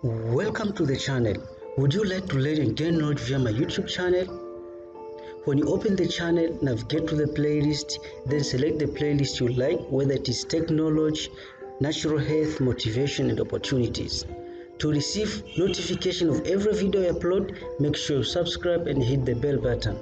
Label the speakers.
Speaker 1: Welcome to the channel. Would you like to learn and gain knowledge via my YouTube channel? When you open the channel, navigate to the playlist, then select the playlist you like, whether it is technology, natural health, motivation, and opportunities. To receive notification of every video I upload, make sure you subscribe and hit the bell button.